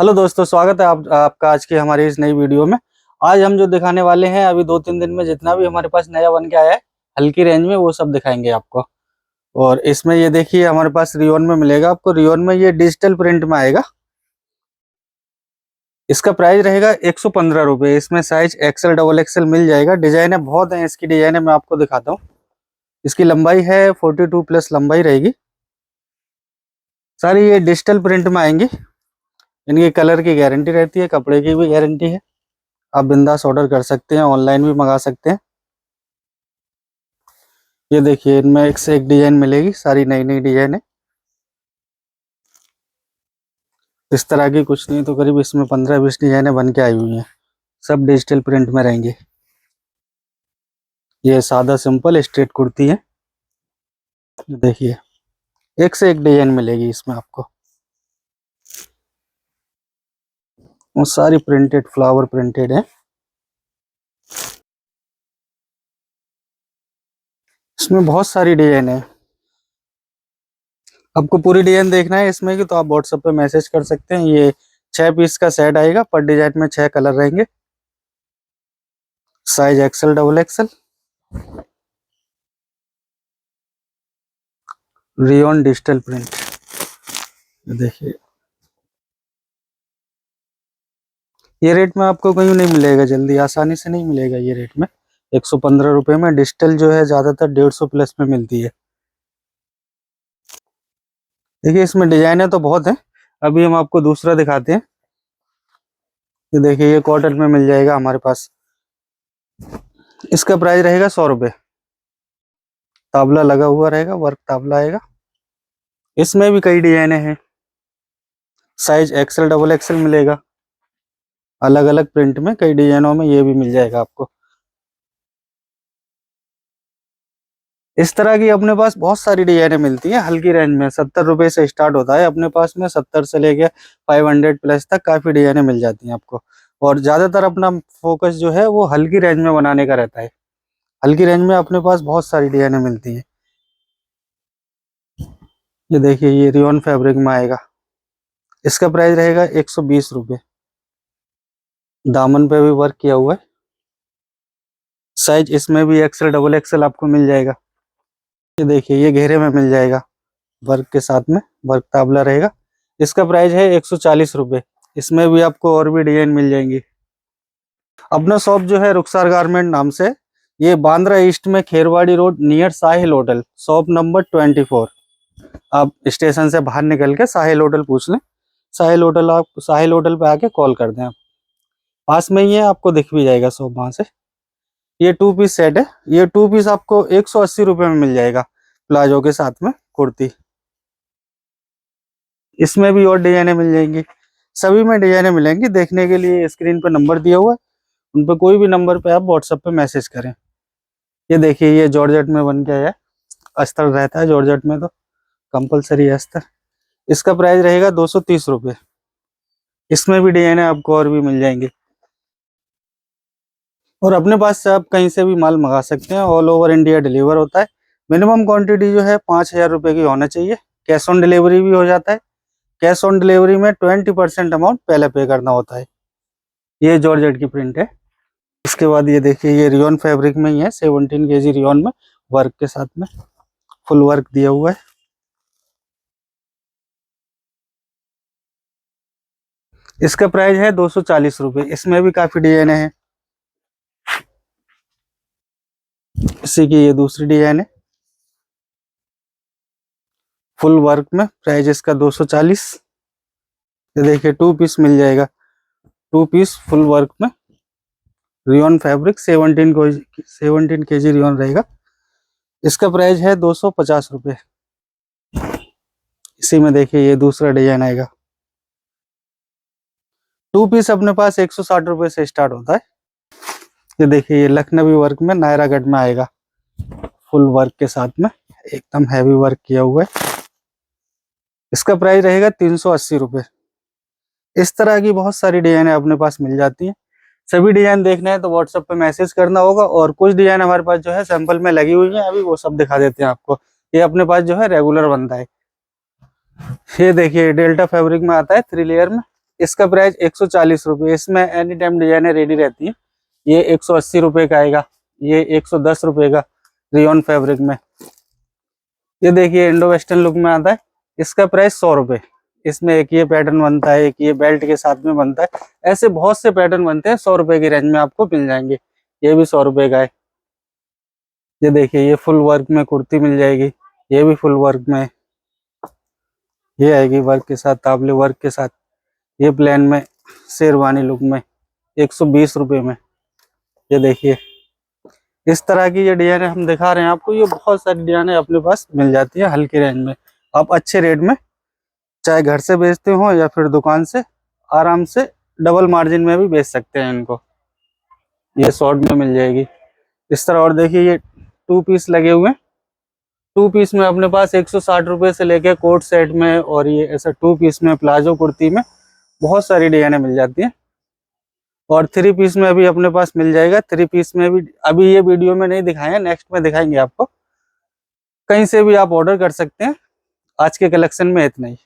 Hello दोस्तों, स्वागत है आपका आज की हमारी इस नई वीडियो में। आज हम जो दिखाने वाले हैं, अभी 2-3 दिन में जितना भी हमारे पास नया बन के आया है हल्की रेंज में, वो सब दिखाएंगे आपको। और इसमें ये देखिए हमारे पास रियोन में मिलेगा आपको। रियोन में ये डिजिटल प्रिंट में आएगा। इसका प्राइस रहेगा 115 रुपये। इसमें साइज एक्सएल डबल एक्सएल मिल जाएगा। डिजाइने बहुत हैं इसकी। डिजाइने मैं आपको दिखाता हूँ। इसकी लंबाई है 42+ लंबाई रहेगी। सारी ये डिजिटल प्रिंट में आएंगी। इनकी कलर की गारंटी रहती है, कपड़े की भी गारंटी है। आप बिंदास ऑर्डर कर सकते हैं, ऑनलाइन भी मंगा सकते हैं। ये देखिए इनमें एक से एक डिजाइन मिलेगी, सारी नई नई डिजाइन है। इस तरह की कुछ नहीं तो करीब इसमें 15-20 डिजाइनें बन के आई हुई हैं। सब डिजिटल प्रिंट में रहेंगे। ये सादा सिंपल स्ट्रेट कुर्ती है। देखिए एक से एक डिजाइन मिलेगी इसमें आपको। वो सारी प्रिंटेड, फ्लावर प्रिंटेड है। इसमें बहुत सारी डिजाइन है। आपको पूरी डिजाइन देखना है इसमें की तो आप व्हाट्सएप पे मैसेज कर सकते हैं। ये 6 पीस का सेट आएगा। पर डिजाइन में 6 कलर रहेंगे। Size XL double XL. Rayon digital print. देखिए ये रेट में आपको कहीं नहीं मिलेगा, जल्दी आसानी से नहीं मिलेगा ये रेट में। 115 रुपये में डिजिटल जो है ज्यादातर 150+ में मिलती है। देखिए इसमें डिजाइने तो बहुत हैं। अभी हम आपको दूसरा दिखाते हैं। ये देखिए ये कॉटन में मिल जाएगा हमारे पास। इसका प्राइस रहेगा 100 रुपये। ताबला लगा हुआ रहेगा, वर्क ताबला आएगा। इसमें भी कई डिजाइने हैं। साइज एक्सएल डबल एक्सएल मिलेगा। अलग अलग प्रिंट में कई डिजाइनों में ये भी मिल जाएगा आपको। इस तरह की अपने पास बहुत सारी डिजाइनें मिलती हैं हल्की रेंज में। 70 रुपये से स्टार्ट होता है अपने पास में। 70 से लेके 500+ तक काफी डिजाइनें मिल जाती हैं आपको। और ज्यादातर अपना फोकस जो है वो हल्की रेंज में बनाने का रहता है। हल्की रेंज में अपने पास बहुत सारी डिजाइनें मिलती हैं। ये देखिए ये रियोन फैब्रिक में आएगा। इसका प्राइस रहेगा 120 रुपये। दामन पे भी वर्क किया हुआ है। साइज इसमें भी एक्सएल डबल एक्सएल आपको मिल जाएगा। ये देखिए ये घेरे में मिल जाएगा, वर्क के साथ में वर्क ताबला रहेगा। इसका प्राइस है 140 रुपये। इसमें भी आपको और भी डिजाइन मिल जाएंगी। अपना शॉप जो है रुखसार गारमेंट नाम से, ये बांद्रा ईस्ट में खेरवाड़ी रोड नियर साहिल होटल, शॉप नंबर 24। आप स्टेशन से बाहर निकल के साहिल होटल पूछ लें। साहिल होटल, आप साहिल होटल पे आके कॉल कर दें। आप पास में ही है, आपको दिख भी जाएगा शॉप वहां से। ये 2 पीस सेट है। ये 2 पीस आपको 180 रुपये में मिल जाएगा, प्लाजो के साथ में कुर्ती। इसमें भी और डिजाइनें मिल जाएंगी। सभी में डिजाइनें मिलेंगी। देखने के लिए स्क्रीन पर नंबर दिया हुआ है, उन पर कोई भी नंबर पे आप व्हाट्सएप पे मैसेज करें। ये देखिए ये जॉर्जेट में बन के आया है। अस्तर रहता है जॉर्जेट में तो कंपलसरी है अस्तर। इसका प्राइस रहेगा 230 रुपये। इसमें भी डिजाइनें आपको और भी मिल जाएंगी। और अपने पास से आप कहीं से भी माल मंगा सकते हैं। ऑल ओवर इंडिया डिलीवर होता है। मिनिमम क्वांटिटी जो है 5000 रुपये की होना चाहिए। कैश ऑन डिलीवरी भी हो जाता है। कैश ऑन डिलीवरी में 20% अमाउंट पहले पे करना होता है। ये जॉर्जेट की प्रिंट है। इसके बाद ये देखिए ये रियोन फैब्रिक में ही है। 17 kg रियोन में वर्क के साथ में फुल वर्क दिया हुआ है। इसका प्राइस है 240 रुपये। इसमें भी काफी डिजाइन है। इसी की ये दूसरी डिजाइन है फुल वर्क में। प्राइस इसका 240। ये देखिए 2 पीस मिल जाएगा। 2 पीस फुल वर्क में रियोन फैब्रिक 17 kg रियोन रहेगा। इसका प्राइस है 250 रुपये। इसी में देखिए ये दूसरा डिजाइन आएगा। 2 पीस अपने पास 160 रुपये से स्टार्ट होता है। ये देखिए ये लखनवी वर्क में नायरागढ़ में आएगा, फुल वर्क के साथ में एकदम हैवी वर्क किया हुआ है। इसका प्राइस रहेगा 380 रुपये। इस तरह की बहुत सारी डिजाइनें अपने पास मिल जाती हैं। सभी डिजाइन देखना है तो व्हाट्सएप पे मैसेज करना होगा। और कुछ डिजाइन हमारे पास जो है सैंपल में लगी हुई है, अभी वो सब दिखा देते हैं आपको। ये अपने पास जो है रेगुलर बनता है। ये देखिए डेल्टा फैब्रिक में आता है 3 लेयर में। इसका प्राइस 140 रुपये। इसमें एनी टाइम डिजाइने रेडी रहती है। ये 180 रुपये का आएगा, ये 110 रुपये का रियोन फैब्रिक में। ये देखिए इंडो वेस्टर्न लुक में आता है, इसका प्राइस 100 रुपये। इसमें एक ये पैटर्न बनता है, एक ये बेल्ट के साथ में बनता है। ऐसे बहुत से पैटर्न बनते हैं, 100 रुपये की रेंज में आपको मिल जाएंगे। ये भी 100 रुपये का है। ये देखिए ये फुल वर्क में कुर्ती मिल जाएगी, ये भी फुल वर्क में। ये आएगी वर्क के साथ, ताबले वर्क के साथ। ये प्लेन में शेरवानी लुक में 120 रुपये में। ये देखिए इस तरह की ये डिजाइने हम दिखा रहे हैं आपको। ये बहुत सारी डिजाइने अपने पास मिल जाती है हल्के रेंज में। आप अच्छे रेट में चाहे घर से बेचते हो या फिर दुकान से, आराम से डबल मार्जिन में भी बेच सकते हैं इनको। ये शॉर्ट में मिल जाएगी इस तरह। और देखिए ये 2 पीस लगे हुए हैं। 2 पीस में अपने पास 160 रुपये से लेके कोट सेट में, और ये ऐसा 2 पीस में प्लाजो कुर्ती में बहुत सारी डिजाइने मिल जाती हैं। और 3 पीस में अभी अपने पास मिल जाएगा। 3 पीस में भी अभी ये वीडियो में नहीं दिखाए हैं, नेक्स्ट में दिखाएंगे आपको। कहीं से भी आप ऑर्डर कर सकते हैं। आज के कलेक्शन में इतना ही।